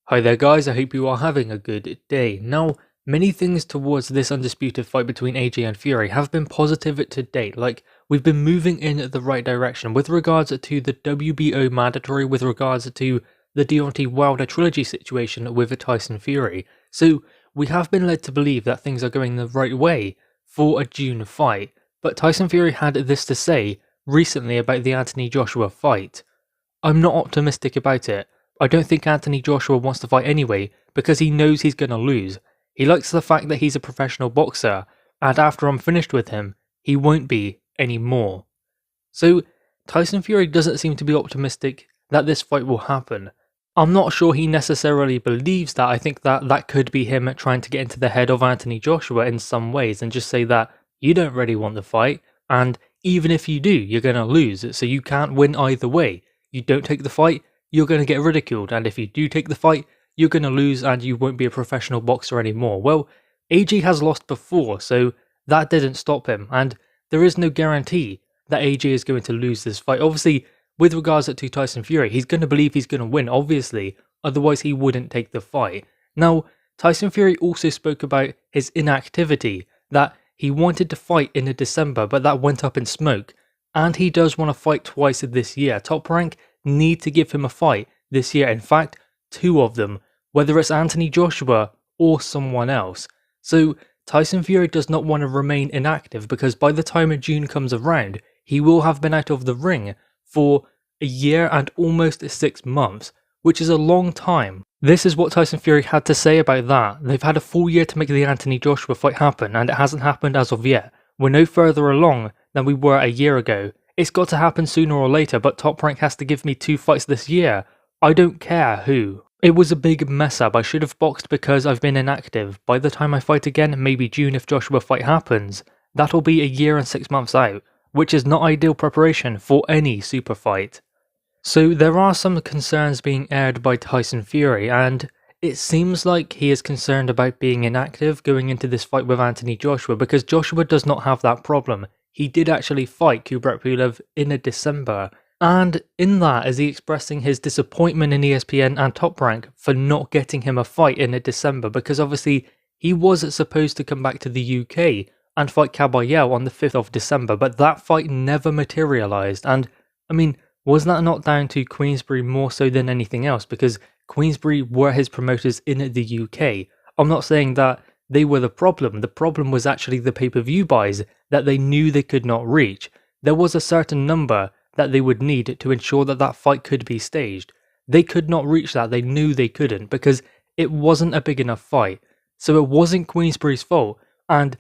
Hi there guys, I hope you are having a good day. Now, many things towards this undisputed fight between AJ and Fury have been positive to date, like we've been moving in the right direction with regards to the WBO mandatory, with regards to the Deontay Wilder trilogy situation with Tyson Fury. So we have been led to believe that things are going the right way for a June fight, but Tyson Fury had this to say recently about the Anthony Joshua fight. I'm not optimistic about it. I don't think Anthony Joshua wants to fight anyway because he knows he's going to lose. He likes the fact that he's a professional boxer, and after I'm finished with him, he won't be anymore. So Tyson Fury doesn't seem to be optimistic that this fight will happen. I'm not sure he necessarily believes that. I think that could be him trying to get into the head of Anthony Joshua in some ways and just say that you don't really want the fight, and even if you do, you're going to lose, so you can't win either way. You don't take the fight, you're going to get ridiculed, and if you do take the fight, you're going to lose and you won't be a professional boxer anymore. Well, AJ has lost before, so that didn't stop him, and there is no guarantee that AJ is going to lose this fight. Obviously, with regards to Tyson Fury, he's going to believe he's going to win, obviously, otherwise he wouldn't take the fight. Now, Tyson Fury also spoke about his inactivity, that he wanted to fight in December, but that went up in smoke, and he does want to fight twice this year. Top Rank need to give him a fight this year, in fact, two of them, whether it's Anthony Joshua or someone else. So Tyson Fury does not want to remain inactive because by the time June comes around, he will have been out of the ring for a year and almost 6 months, which is a long time. This is what Tyson Fury had to say about that. They've had a full year to make the Anthony Joshua fight happen, and it hasn't happened as of yet. We're no further along than we were a year ago. It's got to happen sooner or later, but Top Rank has to give me 2 fights this year. I don't care who. It was a big mess up. I should have boxed because I've been inactive. By the time I fight again, maybe June if Joshua fight happens, that'll be a year and 6 months out, which is not ideal preparation for any super fight. So there are some concerns being aired by Tyson Fury, and it seems like he is concerned about being inactive going into this fight with Anthony Joshua because Joshua does not have that problem. He did actually fight Kubrat Pulev in December, and in that is he expressing his disappointment in ESPN and Top Rank for not getting him a fight in December because obviously he was supposed to come back to the UK and fight Caballero on the 5th of December, but that fight never materialised. And I mean, was that not down to Queensberry more so than anything else? Because Queensberry were his promoters in the UK. I'm not saying that they were the problem. The problem was actually the pay-per-view buys that they knew they could not reach. There was a certain number that they would need to ensure that that fight could be staged. They could not reach that. They knew they couldn't because it wasn't a big enough fight. So it wasn't Queensberry's fault, and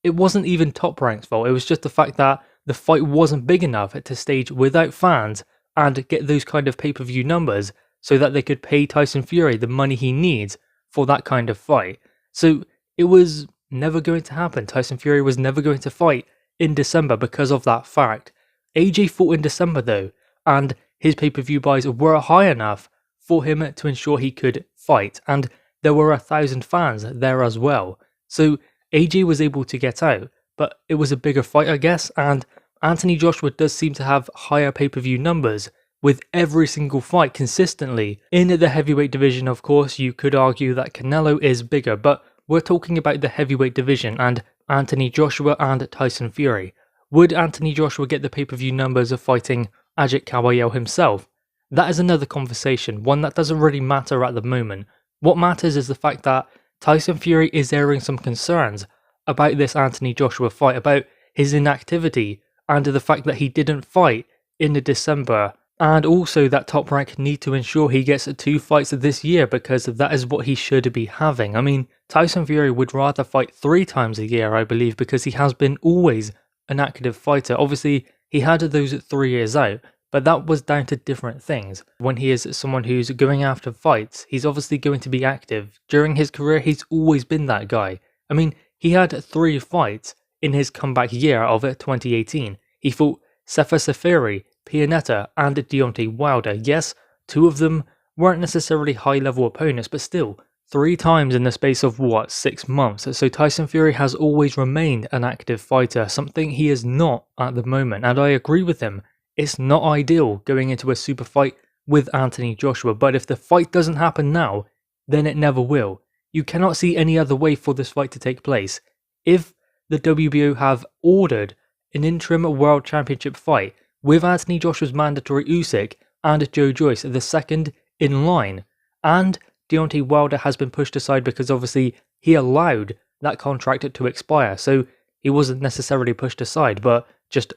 it wasn't even Top Rank's fault. It was just the fact that the fight wasn't big enough to stage without fans and get those kind of pay-per-view numbers so that they could pay Tyson Fury the money he needs for that kind of fight. So it was never going to happen. Tyson Fury was never going to fight in December because of that fact. AJ fought in December though, and his pay-per-view buys were high enough for him to ensure he could fight, and there were 1,000 fans there as well. So AJ was able to get out, but it was a bigger fight, I guess, and Anthony Joshua does seem to have higher pay-per-view numbers with every single fight consistently. In the heavyweight division, of course, you could argue that Canelo is bigger, but we're talking about the heavyweight division and Anthony Joshua and Tyson Fury. Would Anthony Joshua get the pay-per-view numbers of fighting Ajit Caballero himself? That is another conversation, one that doesn't really matter at the moment. What matters is the fact that Tyson Fury is airing some concerns about this Anthony Joshua fight, about his inactivity, and the fact that he didn't fight in December, and also that Top Rank need to ensure he gets 2 fights this year because that is what he should be having. I mean, Tyson Fury would rather fight 3 times a year, I believe, because he has been always an active fighter. Obviously, he had those 3 years out, but that was down to different things. When he is someone who's going after fights, he's obviously going to be active. During his career, he's always been that guy. I mean, he had 3 fights in his comeback year of 2018. He fought Sefer Seferi, Pianetta, and Deontay Wilder. Yes, 2 of them weren't necessarily high-level opponents, but still, 3 times in the space of, 6 months. So Tyson Fury has always remained an active fighter, something he is not at the moment, and I agree with him. It's not ideal going into a super fight with Anthony Joshua, but if the fight doesn't happen now, then it never will. You cannot see any other way for this fight to take place. If the WBO have ordered an interim World Championship fight with Anthony Joshua's mandatory Usyk and Joe Joyce the second in line, and Deontay Wilder has been pushed aside because obviously he allowed that contract to expire, so he wasn't necessarily pushed aside, but just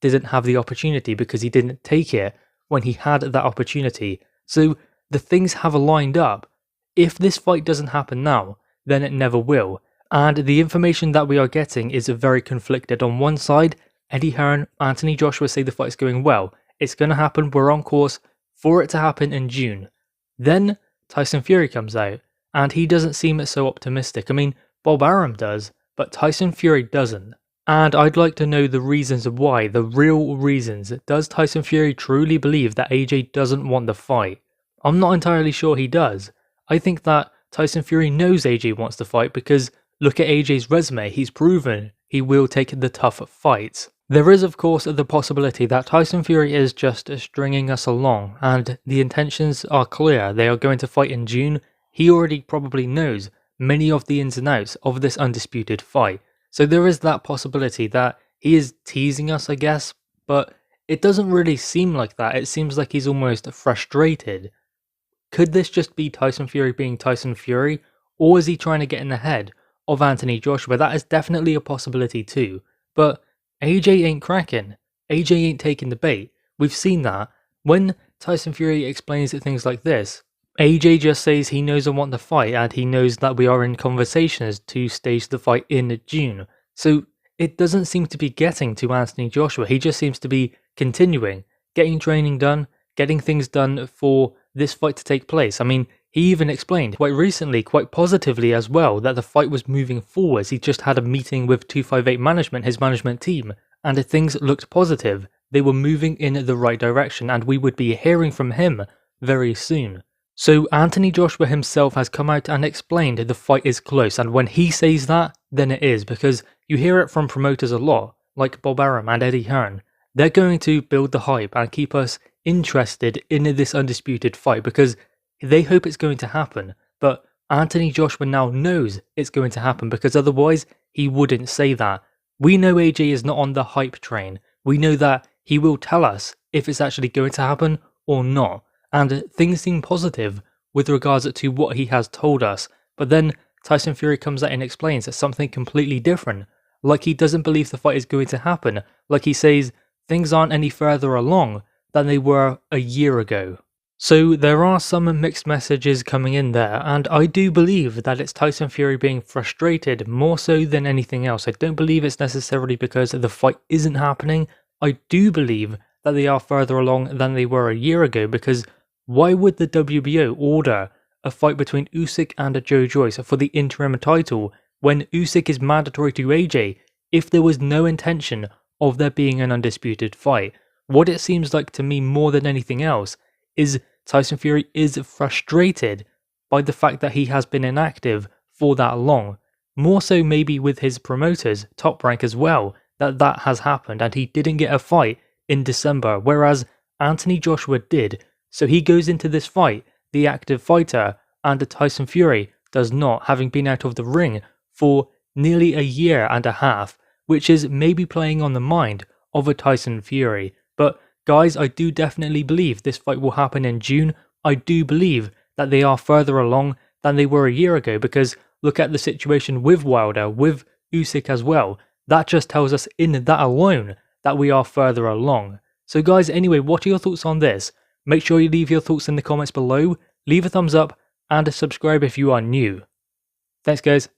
didn't have the opportunity because he didn't take it when he had that opportunity. So the things have lined up. If this fight doesn't happen now, then it never will. And the information that we are getting is very conflicted. On one side, Eddie Hearn, Anthony Joshua say the fight's going well. It's going to happen. We're on course for it to happen in June. Then Tyson Fury comes out, and he doesn't seem so optimistic. I mean, Bob Arum does, but Tyson Fury doesn't. And I'd like to know the reasons why, the real reasons. Does Tyson Fury truly believe that AJ doesn't want the fight? I'm not entirely sure he does. I think that Tyson Fury knows AJ wants the fight because look at AJ's resume, he's proven he will take the tough fights. There is of course the possibility that Tyson Fury is just stringing us along and the intentions are clear, they are going to fight in June. He already probably knows many of the ins and outs of this undisputed fight. So there is that possibility that he is teasing us, I guess, but it doesn't really seem like that. It seems like he's almost frustrated. Could this just be Tyson Fury being Tyson Fury, or is he trying to get in the head of Anthony Joshua? That is definitely a possibility too, but AJ ain't cracking. AJ ain't taking the bait. We've seen that. When Tyson Fury explains things like this, AJ just says he knows I want the fight and he knows that we are in conversations to stage the fight in June. So it doesn't seem to be getting to Anthony Joshua. He just seems to be continuing, getting training done, getting things done for this fight to take place. I mean, he even explained quite recently, quite positively as well, that the fight was moving forwards. He just had a meeting with 258 management, his management team, and things looked positive. They were moving in the right direction and we would be hearing from him very soon. So Anthony Joshua himself has come out and explained the fight is close, and when he says that, then it is, because you hear it from promoters a lot, like Bob Arum and Eddie Hearn. They're going to build the hype and keep us interested in this undisputed fight because they hope it's going to happen, but Anthony Joshua now knows it's going to happen because otherwise he wouldn't say that. We know AJ is not on the hype train. We know that he will tell us if it's actually going to happen or not. And things seem positive with regards to what he has told us. But then Tyson Fury comes out and explains something completely different. Like he doesn't believe the fight is going to happen. Like he says things aren't any further along than they were a year ago. So there are some mixed messages coming in there, and I do believe that it's Tyson Fury being frustrated more so than anything else. I don't believe it's necessarily because the fight isn't happening. I do believe that they are further along than they were a year ago, because why would the WBO order a fight between Usyk and Joe Joyce for the interim title when Usyk is mandatory to AJ if there was no intention of there being an undisputed fight? What it seems like to me more than anything else is Tyson Fury is frustrated by the fact that he has been inactive for that long. More so maybe with his promoters, Top Rank as well, that has happened and he didn't get a fight in December, whereas Anthony Joshua did. So he goes into this fight, the active fighter, and Tyson Fury does not, having been out of the ring for nearly a year and a half, which is maybe playing on the mind of a Tyson Fury. But guys, I do definitely believe this fight will happen in June. I do believe that they are further along than they were a year ago, because look at the situation with Wilder, with Usyk as well. That just tells us in that alone that we are further along. So guys, anyway, what are your thoughts on this? Make sure you leave your thoughts in the comments below, leave a thumbs up, and subscribe if you are new. Thanks guys.